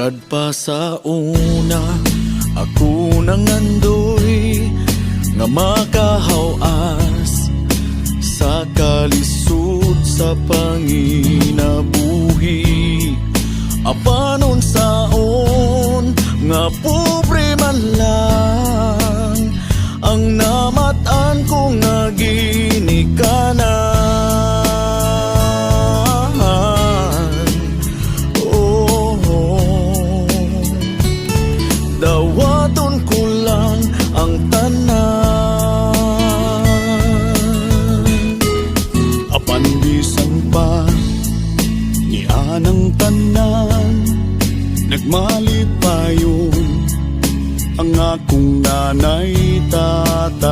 Kadpa sa una, ako nangandoy nga makahawas sa kalisod sa panginabuhi. Apanon saon nga pobre man lang ang namatan ko nga ginikanan. Dawaton ko lang ang tanan. Apan bisan pa ni anang tanan, nagmalit pa yun ang akong nanay